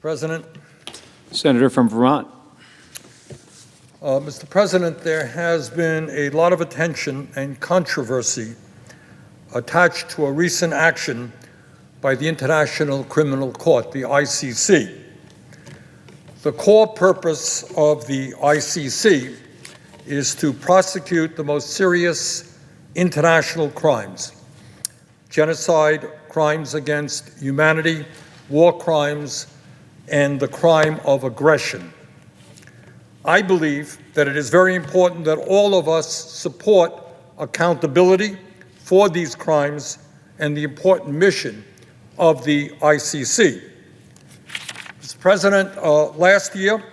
President. Senator from Vermont. Mr. President, there has been a lot of attention and controversy attached to a recent action by the International Criminal Court, the ICC. The core purpose of the ICC is to prosecute the most serious international crimes: genocide, crimes against humanity, war crimes, and the crime of aggression. I believe that it is very important that all of us support accountability for these crimes and the important mission of the ICC. Mr. President, last year,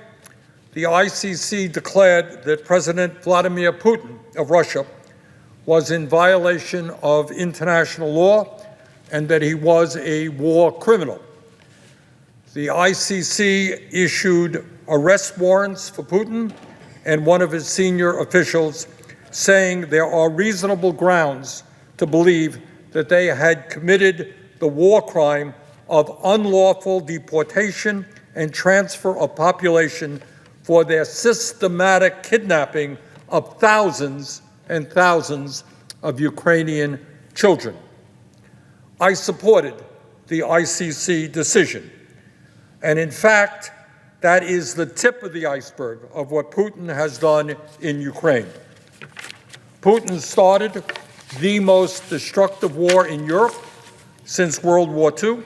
the ICC declared that President Vladimir Putin of Russia was in violation of international law and that he was a war criminal. The ICC issued arrest warrants for Putin and one of his senior officials, saying there are reasonable grounds to believe that they had committed the war crime of unlawful deportation and transfer of population for their systematic kidnapping of thousands and thousands of Ukrainian children. I supported the ICC decision. And in fact, that is the tip of the iceberg of what Putin has done in Ukraine. Putin started the most destructive war in Europe since World War II.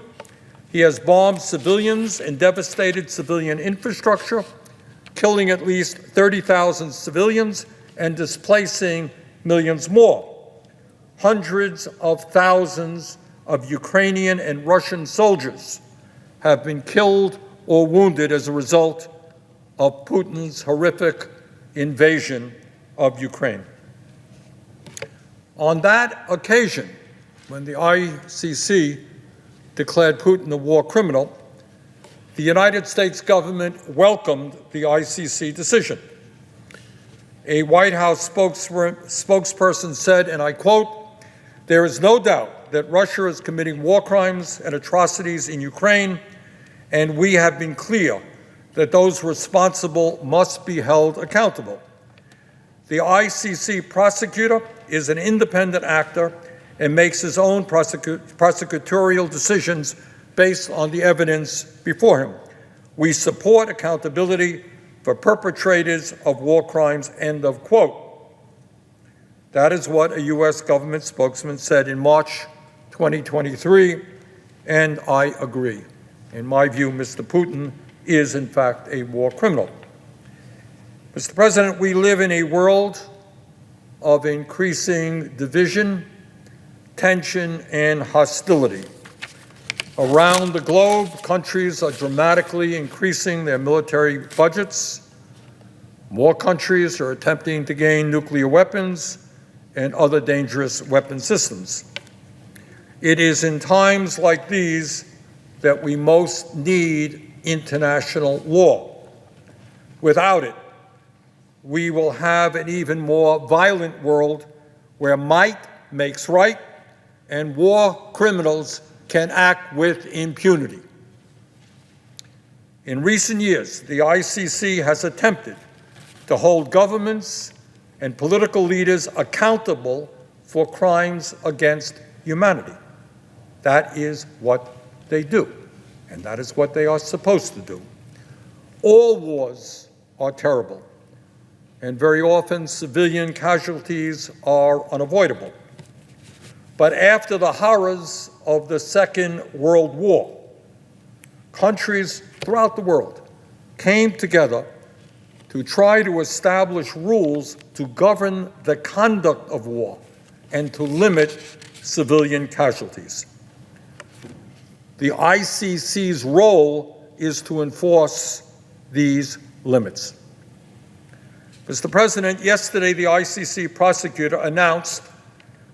He has bombed civilians and devastated civilian infrastructure, killing at least 30,000 civilians and displacing millions more. Hundreds of thousands of Ukrainian and Russian soldiers have been killed or wounded as a result of Putin's horrific invasion of Ukraine. On that occasion, when the ICC declared Putin a war criminal, the United States government welcomed the ICC decision. A White House spokesperson said, and I quote, "There is no doubt that Russia is committing war crimes and atrocities in Ukraine, and we have been clear that those responsible must be held accountable. The ICC prosecutor is an independent actor and makes his own prosecutorial decisions based on the evidence before him. We support accountability for perpetrators of war crimes," end of quote. That is what a U.S. government spokesman said in March 2023, and I agree. In my view, Mr. Putin is, in fact, a war criminal. Mr. President, we live in a world of increasing division, tension, and hostility. Around the globe, countries are dramatically increasing their military budgets. More countries are attempting to gain nuclear weapons and other dangerous weapon systems. It is in times like these that we most need international law. Without it, we will have an even more violent world where might makes right and war criminals can act with impunity. In recent years, the ICC has attempted to hold governments and political leaders accountable for crimes against humanity. That is what they do, and that is what they are supposed to do. All wars are terrible, and very often civilian casualties are unavoidable. But after the horrors of the Second World War, countries throughout the world came together to try to establish rules to govern the conduct of war and to limit civilian casualties. The ICC's role is to enforce these limits. Mr. President, yesterday the ICC prosecutor announced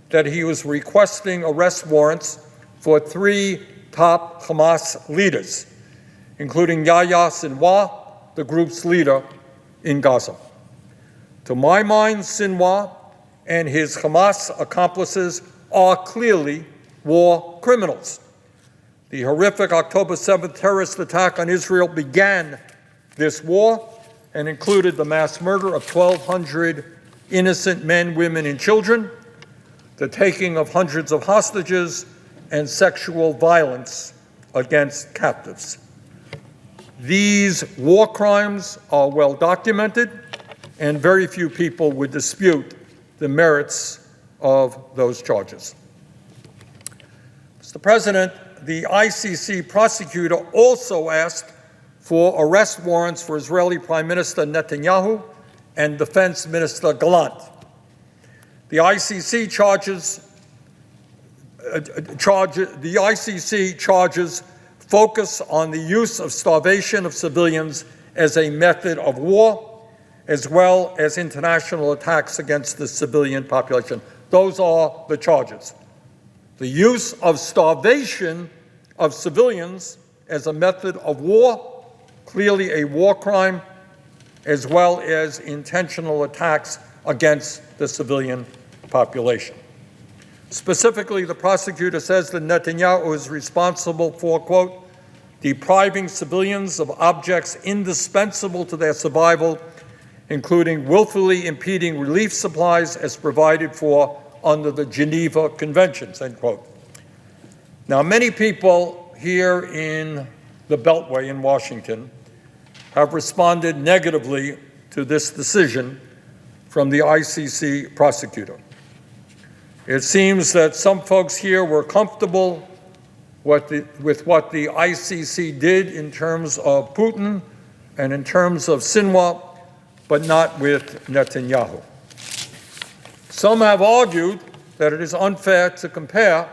that he was requesting arrest warrants for 3 top Hamas leaders, including Yahya Sinwar, the group's leader in Gaza. To my mind, Sinwar and his Hamas accomplices are clearly war criminals. The horrific October 7th terrorist attack on Israel began this war and included the mass murder of 1,200 innocent men, women, and children, the taking of hundreds of hostages, and sexual violence against captives. These war crimes are well documented, and very few people would dispute the merits of those charges. Mr. President, the ICC prosecutor also asked for arrest warrants for Israeli Prime Minister Netanyahu and Defense Minister Gallant. The ICC charges focus on the use of starvation of civilians as a method of war, as well as international attacks against the civilian population. Those are the charges. The use of starvation of civilians as a method of war, clearly a war crime, as well as intentional attacks against the civilian population. Specifically, the prosecutor says that Netanyahu is responsible for, quote, depriving civilians of objects indispensable to their survival, including willfully impeding relief supplies as provided for under the Geneva Conventions, end quote. Now, many people here in the Beltway in Washington have responded negatively to this decision from the ICC prosecutor. It seems that some folks here were comfortable with what the ICC did in terms of Putin and in terms of Sinwar, but not with Netanyahu. Some have argued that it is unfair to compare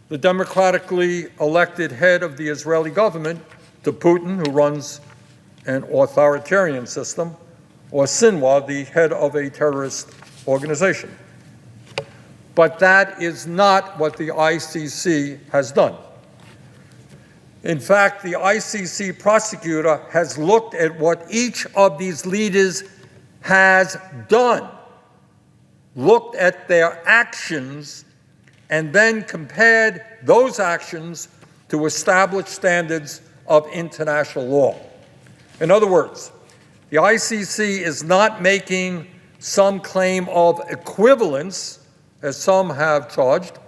the democratically elected head of the Israeli government to Putin, who runs an authoritarian system, or Sinwar, the head of a terrorist organization. But that is not what the ICC has done. In fact, the ICC prosecutor has looked at what each of these leaders has done, looked at their actions, and then compared those actions to established standards of international law. In other words, the ICC is not making some claim of equivalence, as some have charged,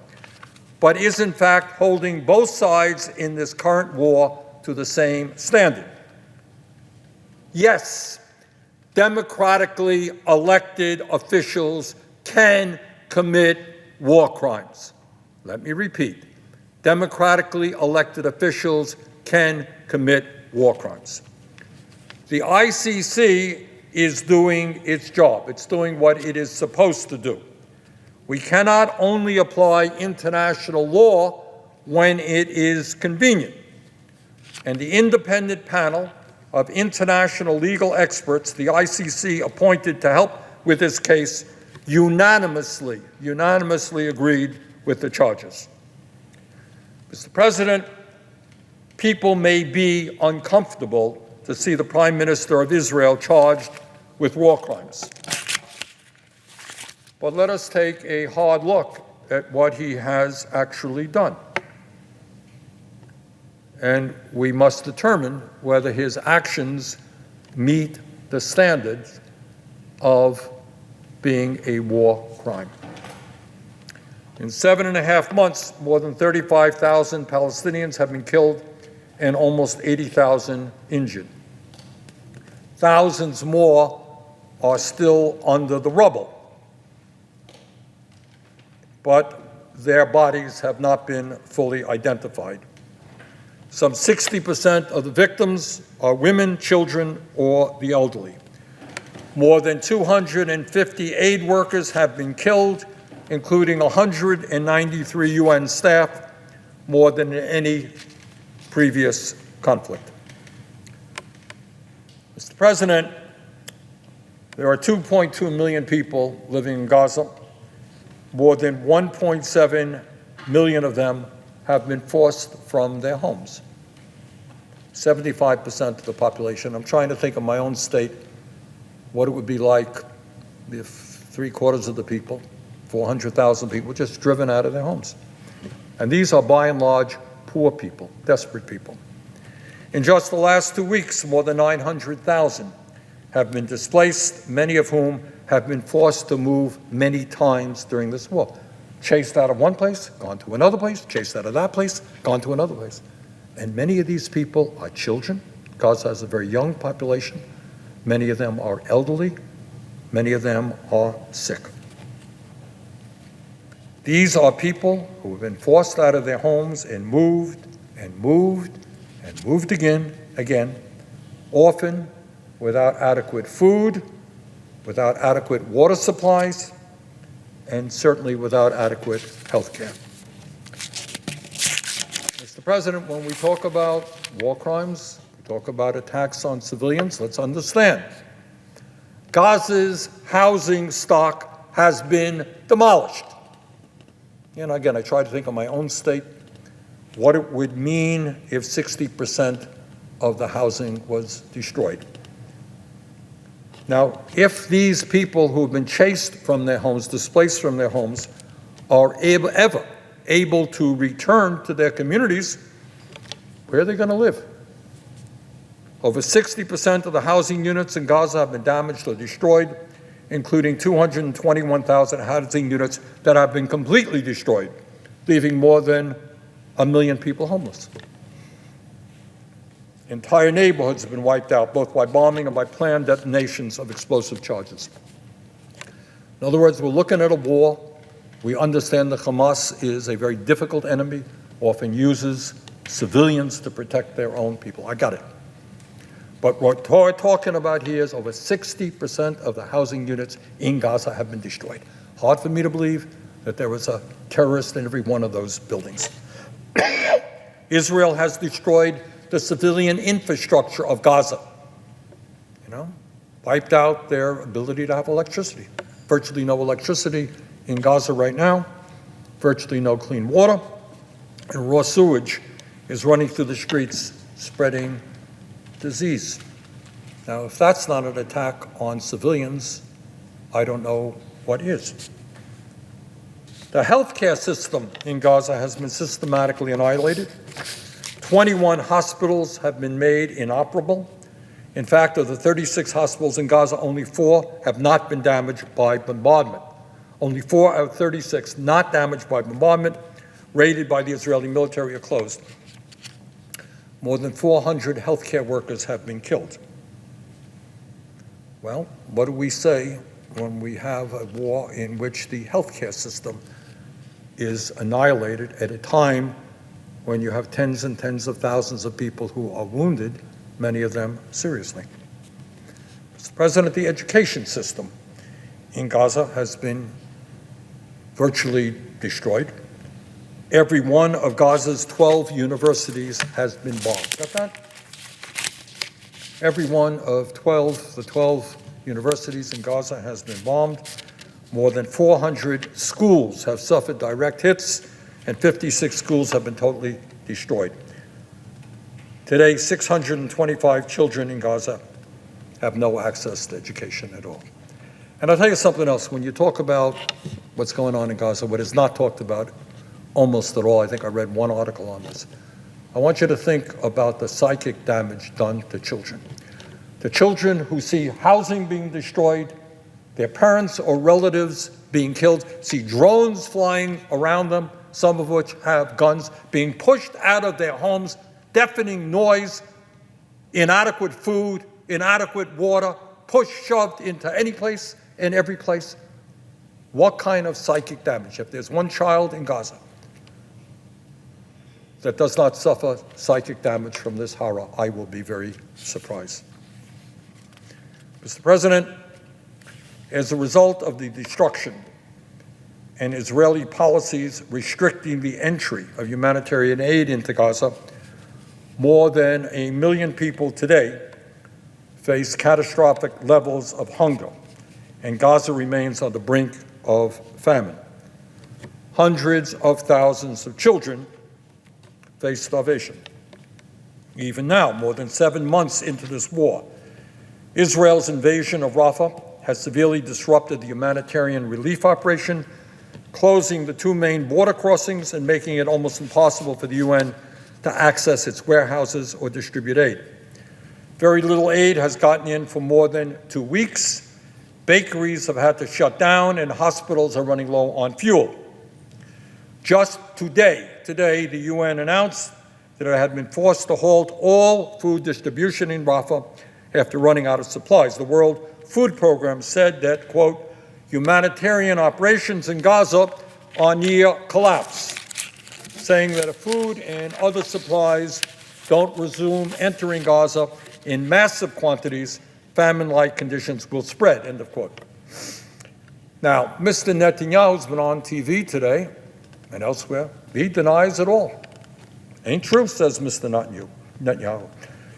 but is in fact holding both sides in this current war to the same standard. Yes, democratically elected officials can commit war crimes. Let me repeat, democratically elected officials can commit war crimes. The ICC is doing its job. It's doing what it is supposed to do. We cannot only apply international law when it is convenient. And the independent panel of international legal experts the ICC appointed to help with this case unanimously agreed with the charges. Mr. President, people may be uncomfortable to see the Prime Minister of Israel charged with war crimes. But let us take a hard look at what he has actually done. And we must determine whether his actions meet the standards of being a war crime. In 7.5 months, more than 35,000 Palestinians have been killed and almost 80,000 injured. Thousands more are still under the rubble, but their bodies have not been fully identified. Some 60% of the victims are women, children, or the elderly. More than 250 aid workers have been killed, including 193 UN staff, more than in any previous conflict. Mr. President, there are 2.2 million people living in Gaza. More than 1.7 million of them have been forced from their homes. 75% of the population. I'm trying to think of my own state, what it would be like if 3/4 of the people, 400,000 people, just driven out of their homes. And these are by and large poor people, desperate people. In just the last 2 weeks, more than 900,000 have been displaced, many of whom have been forced to move many times during this war. Chased out of one place, gone to another place, chased out of that place, gone to another place. And many of these people are children. Gaza has a very young population. Many of them are elderly. Many of them are sick. These are people who have been forced out of their homes and moved and moved and moved again, often without adequate food, without adequate water supplies, and certainly without adequate health care. Mr. President, when we talk about war crimes, we talk about attacks on civilians, let's understand. Gaza's housing stock has been demolished. And again, I try to think of my own state, what it would mean if 60% of the housing was destroyed. Now, if these people who have been chased from their homes, displaced from their homes, are ever able to return to their communities, where are they going to live? Over 60% of the housing units in Gaza have been damaged or destroyed, including 221,000 housing units that have been completely destroyed, leaving more than 1 million people homeless. Entire neighborhoods have been wiped out, both by bombing and by planned detonations of explosive charges. In other words, we're looking at a war. We understand that Hamas is a very difficult enemy, often uses civilians to protect their own people. I got it. But what we're talking about here is over 60% of the housing units in Gaza have been destroyed. Hard for me to believe that there was a terrorist in every one of those buildings. Israel has destroyed the civilian infrastructure of Gaza, wiped out their ability to have electricity. Virtually no electricity in Gaza right now, virtually no clean water, and raw sewage is running through the streets, spreading disease. Now, if that's not an attack on civilians, I don't know what is. The healthcare system in Gaza has been systematically annihilated. 21 hospitals have been made inoperable. In fact, of the 36 hospitals in Gaza, only 4 have not been damaged by bombardment. Only 4 out of 36 not damaged by bombardment, raided by the Israeli military, are closed. More than 400 healthcare workers have been killed. Well, what do we say when we have a war in which the healthcare system is annihilated at a time when you have tens and tens of thousands of people who are wounded, many of them seriously? Mr. President, the education system in Gaza has been virtually destroyed. Every one of Gaza's 12 universities has been bombed. Got that? Every one of the 12 universities in Gaza has been bombed. More than 400 schools have suffered direct hits, and 56 schools have been totally destroyed. Today, 625 children in Gaza have no access to education at all. And I'll tell you something else. When you talk about what's going on in Gaza, what is not talked about almost at all, I think I read one article on this, I want you to think about the psychic damage done to children. The children who see housing being destroyed, their parents or relatives being killed, see drones flying around them, some of which have guns, being pushed out of their homes, deafening noise, inadequate food, inadequate water, pushed, shoved into any place and every place. What kind of psychic damage? If there's one child in Gaza that does not suffer psychic damage from this horror, I will be very surprised. Mr. President, as a result of the destruction and Israeli policies restricting the entry of humanitarian aid into Gaza, more than 1 million people today face catastrophic levels of hunger, and Gaza remains on the brink of famine. Hundreds of thousands of children face starvation. Even now, more than 7 months into this war, Israel's invasion of Rafah has severely disrupted the humanitarian relief operation, closing the 2 main border crossings and making it almost impossible for the UN to access its warehouses or distribute aid. Very little aid has gotten in for more than 2 weeks. Bakeries have had to shut down, and hospitals are running low on fuel. Just today, the UN announced that it had been forced to halt all food distribution in Rafah after running out of supplies. The World Food Program said that, quote, humanitarian operations in Gaza are near collapse, saying that if food and other supplies don't resume entering Gaza in massive quantities, famine-like conditions will spread, end of quote. Now, Mr. Netanyahu's been on TV today and elsewhere. He denies it all. Ain't true, says Mr. Netanyahu.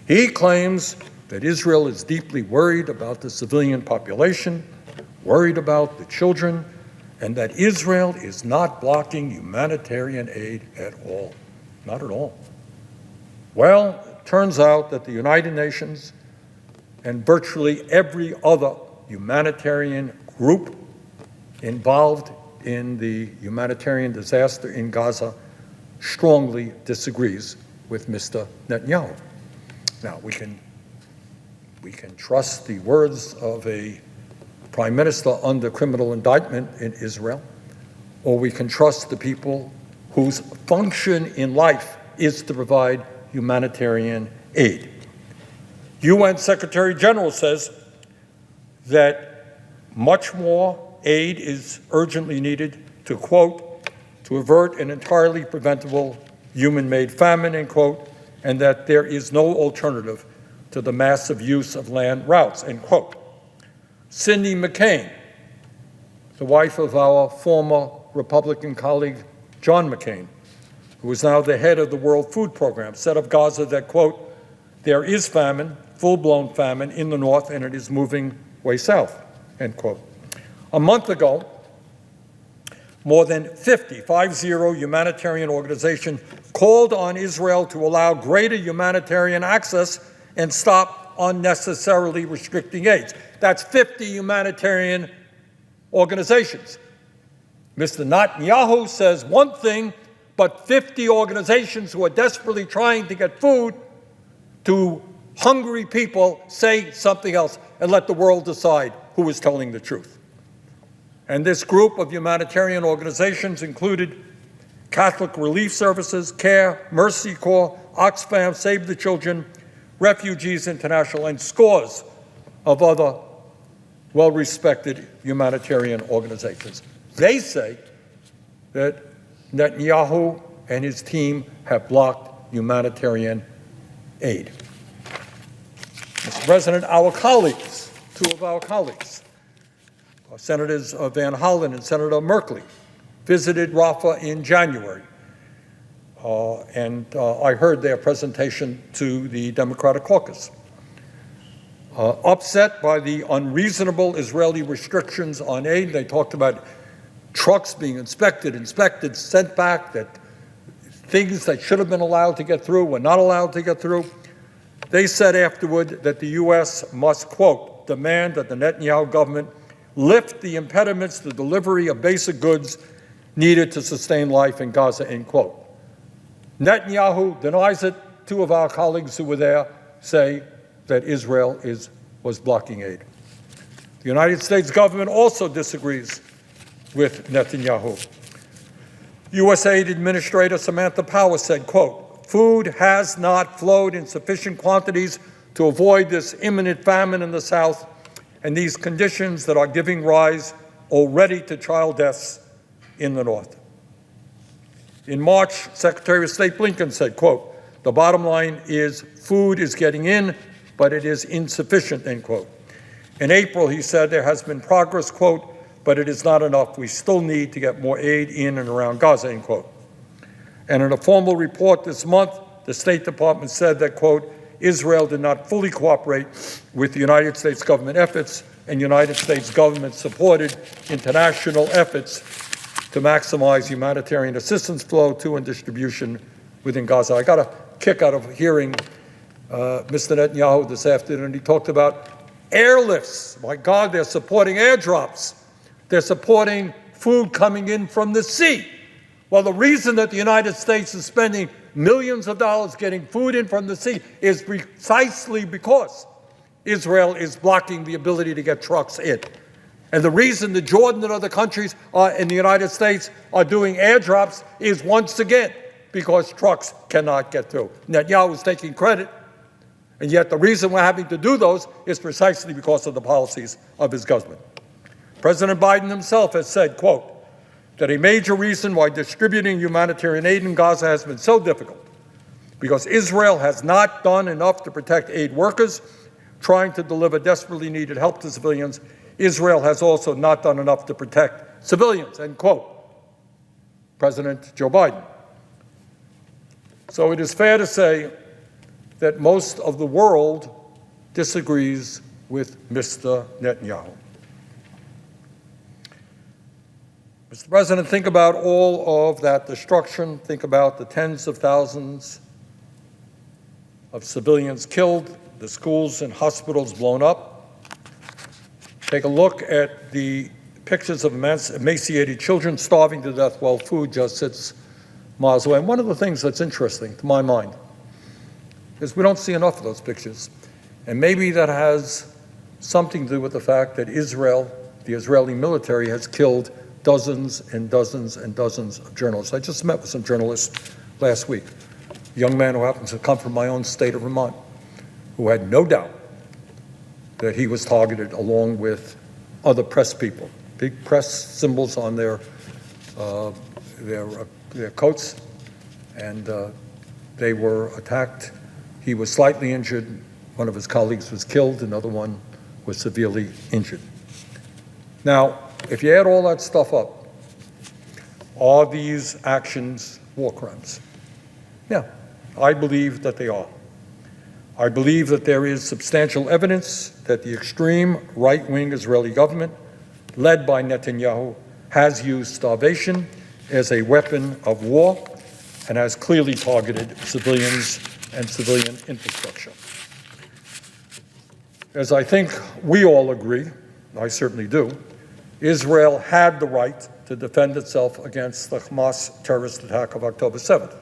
He claims that Israel is deeply worried about the civilian population, worried about the children, and that Israel is not blocking humanitarian aid at all. Not at all. Well, it turns out that the United Nations and virtually every other humanitarian group involved in the humanitarian disaster in Gaza strongly disagrees with Mr. Netanyahu. Now, we can trust the words of a prime minister under criminal indictment in Israel, or we can trust the people whose function in life is to provide humanitarian aid. UN Secretary General says that much more aid is urgently needed to, quote, to avert an entirely preventable human-made famine, end quote, and that there is no alternative to the massive use of land routes, end quote. Cindy McCain, the wife of our former Republican colleague John McCain, who is now the head of the World Food Program, said of Gaza that, quote, there is famine, full-blown famine in the north, and it is moving way south, end quote. A month ago, more than 50 humanitarian organizations called on Israel to allow greater humanitarian access and stop unnecessarily restricting aid. That's 50 humanitarian organizations. Mr. Netanyahu says one thing, but 50 organizations who are desperately trying to get food to hungry people say something else, and let the world decide who is telling the truth. And this group of humanitarian organizations included Catholic Relief Services, CARE, Mercy Corps, Oxfam, Save the Children, Refugees International, and scores of other well-respected humanitarian organizations. They say that Netanyahu and his team have blocked humanitarian aid. Mr. President, our colleagues, two of our colleagues, Senators Van Hollen and Senator Merkley, visited Rafah in January, and I heard their presentation to the Democratic caucus. Upset by the unreasonable Israeli restrictions on aid, they talked about trucks being inspected, sent back, that things that should have been allowed to get through were not allowed to get through. They said afterward that the U.S. must, quote, demand that the Netanyahu government lift the impediments to the delivery of basic goods needed to sustain life in Gaza, end quote. Netanyahu denies it. Two of our colleagues who were there say that Israel was blocking aid. The United States government also disagrees with Netanyahu. USAID Administrator Samantha Power said, quote, food has not flowed in sufficient quantities to avoid this imminent famine in the South, and these conditions that are giving rise already to child deaths in the North. In March, Secretary of State Blinken said, quote, the bottom line is food is getting in, but it is insufficient, end quote. In April, he said there has been progress, quote, but it is not enough. We still need to get more aid in and around Gaza, end quote. And in a formal report this month, the State Department said that, quote, Israel did not fully cooperate with the United States government efforts, and United States government supported international efforts to maximize humanitarian assistance flow to and distribution within Gaza. I got a kick out of hearing Mr. Netanyahu this afternoon. He talked about airlifts. My God, they're supporting airdrops. They're supporting food coming in from the sea. Well, the reason that the United States is spending millions of dollars getting food in from the sea is precisely because Israel is blocking the ability to get trucks in. And the reason the Jordan and other countries in the United States are doing airdrops is, once again, because trucks cannot get through. Netanyahu is taking credit, and yet the reason we're having to do those is precisely because of the policies of his government. President Biden himself has said, quote, that a major reason why distributing humanitarian aid in Gaza has been so difficult because Israel has not done enough to protect aid workers trying to deliver desperately needed help to civilians. Israel has also not done enough to protect civilians, end quote. President Joe Biden. So it is fair to say that most of the world disagrees with Mr. Netanyahu. Mr. President, think about all of that destruction. Think about the tens of thousands of civilians killed, the schools and hospitals blown up. Take a look at the pictures of emaciated children starving to death while food just sits miles away. And one of the things that's interesting to my mind is we don't see enough of those pictures. And maybe that has something to do with the fact that Israel, the Israeli military, has killed dozens and dozens and dozens of journalists. I just met with some journalists last week, a young man who happens to come from my own state of Vermont, who had no doubt that he was targeted along with other press people, big press symbols on their coats, and they were attacked. He was slightly injured. One of his colleagues was killed. Another one was severely injured. Now, if you add all that stuff up, are these actions war crimes? Yeah, I believe that they are. I believe that there is substantial evidence that the extreme right-wing Israeli government, led by Netanyahu, has used starvation as a weapon of war and has clearly targeted civilians and civilian infrastructure. As I think we all agree, I certainly do, Israel had the right to defend itself against the Hamas terrorist attack of October 7th.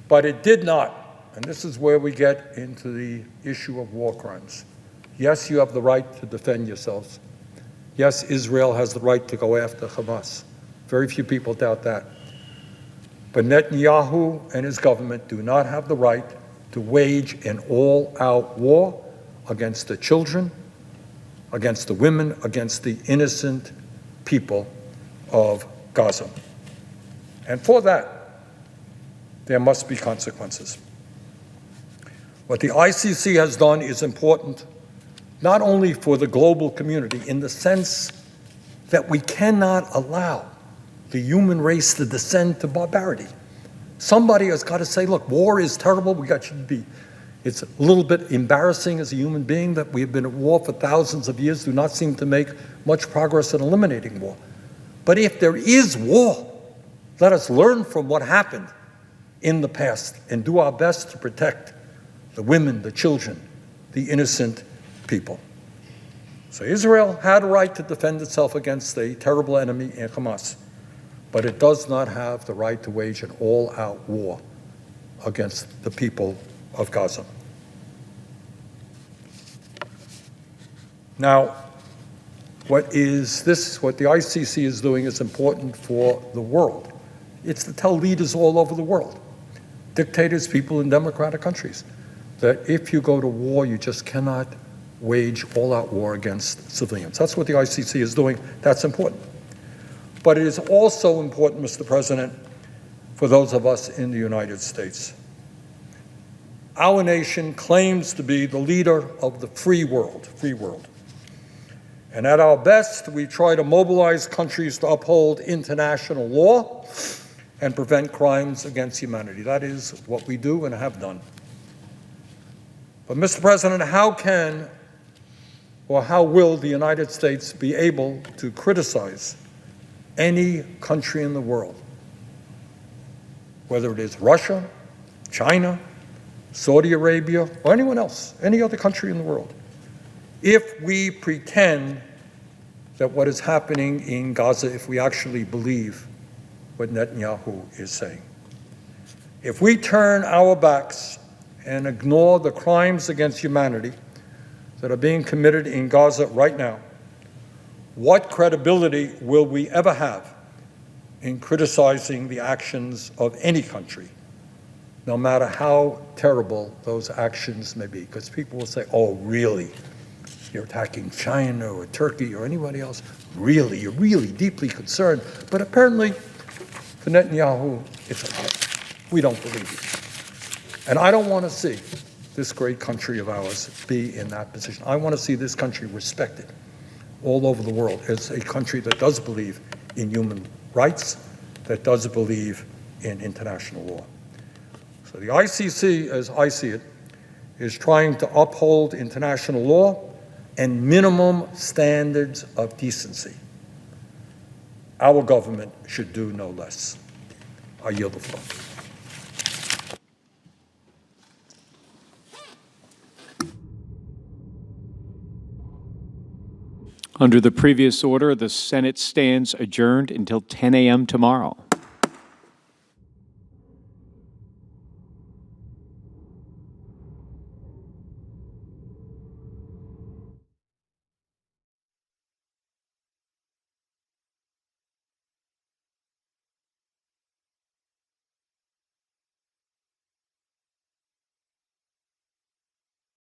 But it did not. And this is where we get into the issue of war crimes. Yes, you have the right to defend yourselves. Yes, Israel has the right to go after Hamas. Very few people doubt that. But Netanyahu and his government do not have the right to wage an all-out war against the children, against the women, against the innocent people of Gaza. And for that, there must be consequences. What the ICC has done is important not only for the global community in the sense that we cannot allow the human race to descend to barbarity. Somebody has got to say, look, war is terrible. It's a little bit embarrassing as a human being that we have been at war for thousands of years, do not seem to make much progress in eliminating war. But if there is war, let us learn from what happened in the past and do our best to protect the women, the children, the innocent people. So Israel had a right to defend itself against a terrible enemy in Hamas, but it does not have the right to wage an all-out war against the people of Gaza. Now, what the ICC is doing is important for the world. It's to tell leaders all over the world, dictators, people in democratic countries, that if you go to war, you just cannot wage all-out war against civilians. That's what the ICC is doing. That's important. But it is also important, Mr. President, for those of us in the United States. Our nation claims to be the leader of the free world. And at our best, we try to mobilize countries to uphold international law and prevent crimes against humanity. That is what we do and have done. But, Mr. President, how will the United States be able to criticize any country in the world, whether it is Russia, China, Saudi Arabia, or anyone else, any other country in the world, if we pretend that what is happening in Gaza, if we actually believe what Netanyahu is saying? If we turn our backs and ignore the crimes against humanity that are being committed in Gaza right now, what credibility will we ever have in criticizing the actions of any country, no matter how terrible those actions may be? Because people will say, oh, really? You're attacking China or Turkey or anybody else? Really? You're really deeply concerned? But apparently, for Netanyahu, it's okay. We don't believe you. And I don't want to see this great country of ours be in that position. I want to see this country respected all over the world as a country that does believe in human rights, that does believe in international law. So the ICC, as I see it, is trying to uphold international law and minimum standards of decency. Our government should do no less. I yield the floor. Under the previous order, the Senate stands adjourned until 10 a.m. tomorrow.